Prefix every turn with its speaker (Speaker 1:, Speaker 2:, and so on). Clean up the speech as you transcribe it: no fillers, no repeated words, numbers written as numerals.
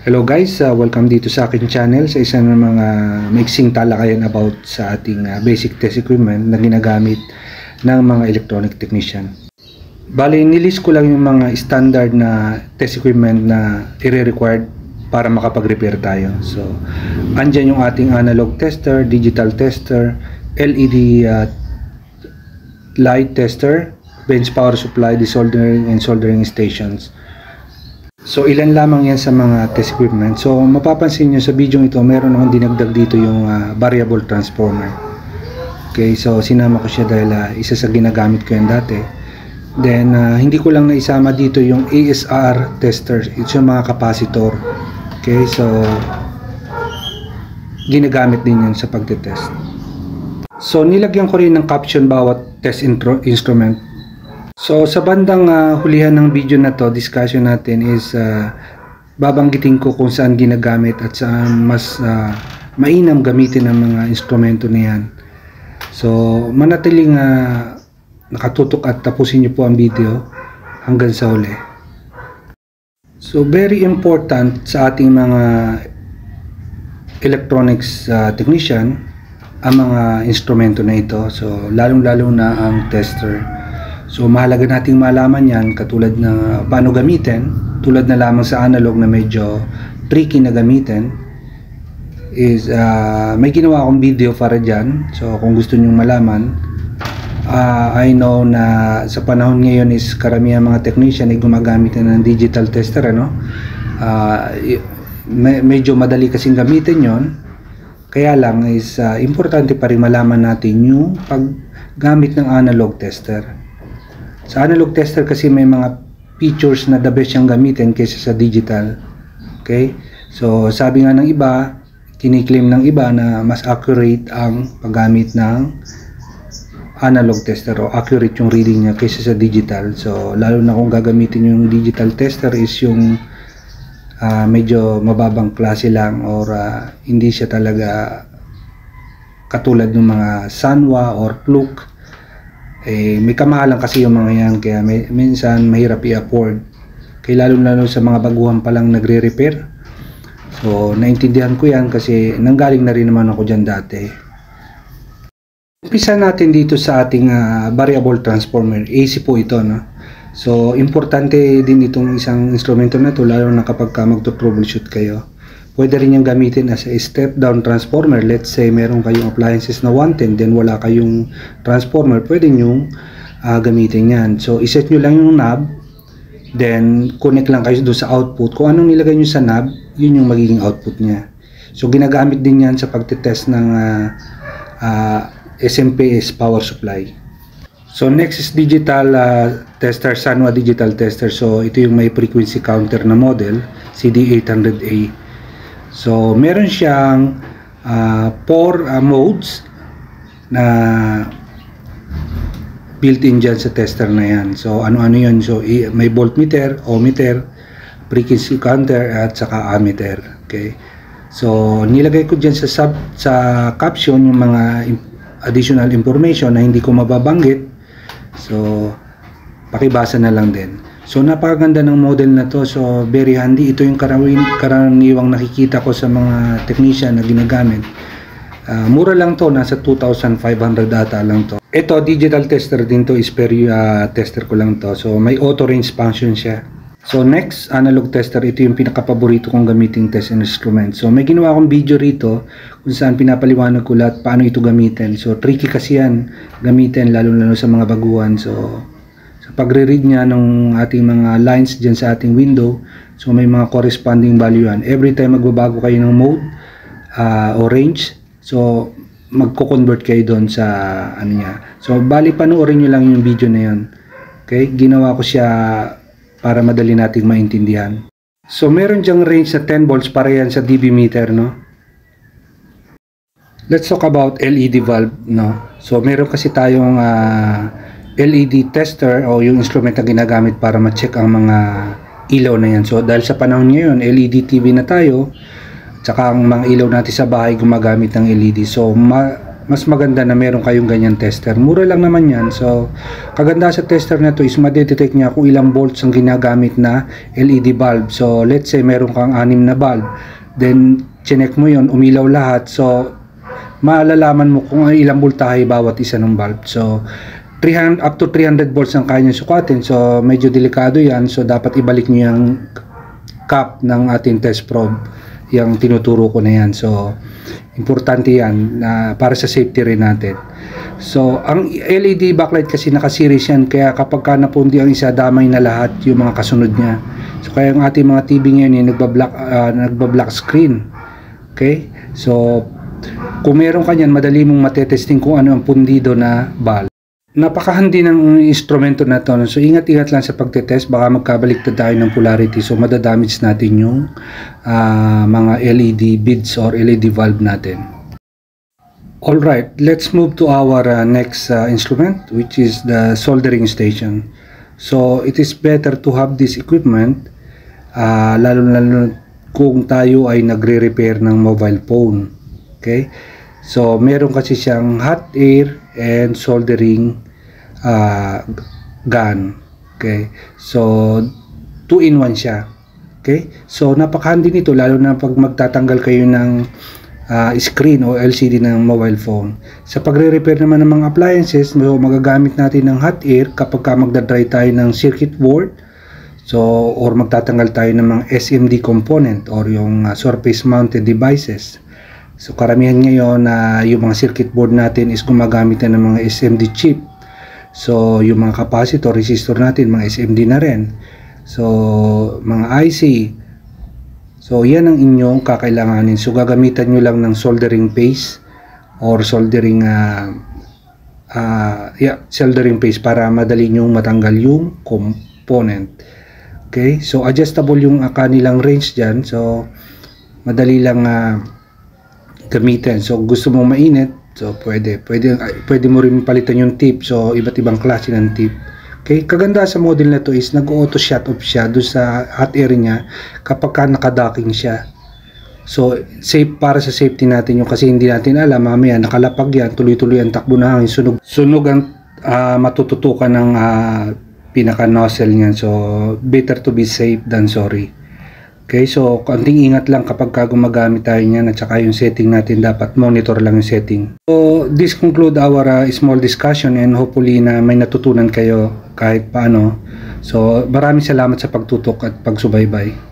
Speaker 1: Hello guys, welcome dito sa aking channel sa isa ng mga maiksing talakayan about sa ating basic test equipment na ginagamit ng mga electronic technician. Bali, nilist ko lang yung mga standard na test equipment na i-required para makapag-repair tayo. So, andyan yung ating analog tester, digital tester, LED light tester, bench power supply, desoldering and soldering stations. So ilan lamang yan sa mga test equipment. So mapapansin nyo sa video ito, meron akong dinagdag dito yung variable transformer. Okay, so sinama ko siya dahil isa sa ginagamit ko yan dati. Then hindi ko lang naisama dito yung ASR tester. Ito yung mga capacitor. Okay, so ginagamit din yan sa pagtetest. So nilagyan ko rin ng caption bawat test instrument. So sa bandang hulihan ng video na to, discussion natin is babanggitin ko kung saan ginagamit at saan mas mainam gamitin ang mga instrumento na yan. So manatiling nakatutok at tapusin nyo po ang video hanggang sa huli. So very important sa ating mga electronics technician ang mga instrumento na ito. So lalong-lalo na ang tester. So mahalaga nating malaman yan, katulad na paano gamitin, tulad na lamang sa analog na medyo tricky na gamitin is may ginawa akong video para dyan. So kung gusto nyong malaman, I know na sa panahon ngayon is karamihan mga technician ay gumagamit na ng digital tester, ano? Medyo madali kasing gamitin yon. Kaya lang is importante pa rin malaman natin yung paggamit ng analog tester. Sa analog tester kasi may mga features na the best siyang gamitin kaysa sa digital. Okay? So sabi nga ng iba, kiniklaim ng iba na mas accurate ang paggamit ng analog tester o accurate yung reading niya kaysa sa digital. So lalo na kung gagamitin yung digital tester is yung medyo mababang klase lang or hindi siya talaga katulad ng mga Sanwa or Fluke. May kamahalan kasi yung mga yan, kaya minsan mahirap i-afford, kaya lalo sa mga baguhan pa lang nagre-repair. So naintindihan ko yan kasi nanggaling na rin naman ako dyan dati. Umpisa natin dito sa ating variable transformer. AC po ito, no? So importante din itong isang instrumento na to, lalo na kapag magto-troubleshoot kayo. Pwede rin yung gamitin as a step down transformer. Let's say meron kayong appliances na 110, then wala kayong transformer, pwede nyo gamitin yan. So iset nyo lang yung knob, then connect lang kayo doon sa output. Kung anong nilagay nyo sa knob, yun yung magiging output nya. So ginagamit din yan sa pagtitest ng SMPS power supply. So next is digital tester, Sanwa digital tester. So ito yung may frequency counter na model, CD800A. So meron siyang 4 modes na built-in dyan sa tester na yan. So ano-ano yun? So may voltmeter, ohmmeter, frequency counter at saka ammeter. Okay. So nilagay ko dyan sa caption yung mga additional information na hindi ko mababanggit. So pakibasa na lang din. So napakaganda ng model na to. So very handy. Ito yung karaniwang nakikita ko sa mga technician na ginagamit. Mura lang to, nasa 2,500 ata lang to. Ito digital tester din to, is per tester ko lang to. So may auto range function siya. So next, analog tester. Ito yung pinakapaborito kong gamiting test instrument. So may ginawa akong video rito kung saan pinapaliwanag ko lahat paano ito gamitin. So tricky kasi yan gamitin, lalo sa mga baguhan. So pagre-read niya ng ating mga lines dyan sa ating window, so may mga corresponding value yan. Every time magbabago kayo ng mode o range, so magko-convert kayo doon sa ano niya. So bali panoorin nyo lang yung video na yun. Okay, ginawa ko siya para madali nating maintindihan. So meron dyang range na 10 volts, para yan sa dB meter, no? Let's talk about LED valve, no? So meron kasi tayong LED tester o yung instrument na ginagamit para ma-check ang mga ilaw na yan. So dahil sa panahon ngayon, LED TV na tayo, tsaka ang mga ilaw natin sa bahay gumagamit ng LED. So mas maganda na meron kayong ganyan tester. Mura lang naman yan. So, kaganda sa tester na to is madetect niya kung ilang volts ang ginagamit na LED bulb. So, let's say meron kang 6 na bulb. Then, chinek mo yon, umilaw lahat. So, malalaman mo kung ilang voltahe bawat isa ng bulb. So, 300, up to 300 volts ang kaya nyo sukatin. So, medyo delikado yan. So, dapat ibalik nyo yung cap ng ating test probe. Yung tinuturo ko na yan. So, importante yan na para sa safety rin natin. So, ang LED backlight kasi naka-series yan. Kaya kapag ka napundi ang isa, damay na lahat yung mga kasunod niya. So, kaya ang ating mga TV ngayon nagbablock screen. Okay? So, kung meron ka yan, madali mong matetesting kung ano ang pundido na bulb. Napakahandi ng instrumento na to. So, ingat-ingat lang sa pagtetest. Baka magkabaliktad tayo ng polarity. So, madadamage natin yung mga LED beads or LED valve natin. Alright, let's move to our next instrument, which is the soldering station. So, it is better to have this equipment, lalo kung tayo ay nagre-repair ng mobile phone. Okay? So, meron kasi siyang hot air and soldering gun. Okay? So, 2-in-1 siya. Okay? So, napakahandi nito lalo na pag magtatanggal kayo ng screen o LCD ng mobile phone. Sa pagre-repair naman ng mga appliances, magagamit natin ng hot air kapag magdadry tayo ng circuit board. So, or magtatanggal tayo ng mga SMD component or yung surface mounted devices. So, karamihan ngayon na yung mga circuit board natin is gumagamit na ng mga SMD chip. So, yung mga capacitor, resistor natin, mga SMD na rin. So, mga IC. So, yan ang inyong kakailanganin. So, gagamitan nyo lang ng soldering paste or soldering paste para madali nyo matanggal yung component. Okay? So, adjustable yung kanilang range dyan. So, madali lang gamitin. So, gusto mong mainit, so pwede mo rin palitan yung tip. So, iba't ibang klase ng tip. Okay, kaganda sa model na to is nag-auto shut off siya doon sa hot air niya kapag ka nakadocking siya. So, safe para sa safety natin yung kasi hindi natin alam, mamaya nakalapag yan, tuloy-tuloy ang takbo na hangin, sunog ang matututukan ng pinaka-nozzle niyan. So, better to be safe than sorry. Okay, so konting ingat lang kapag gumagamit tayo niyan at saka yung setting natin dapat monitor lang yung setting. So this conclude our small discussion and hopefully na may natutunan kayo kahit paano. So maraming salamat sa pagtutok at pagsubaybay.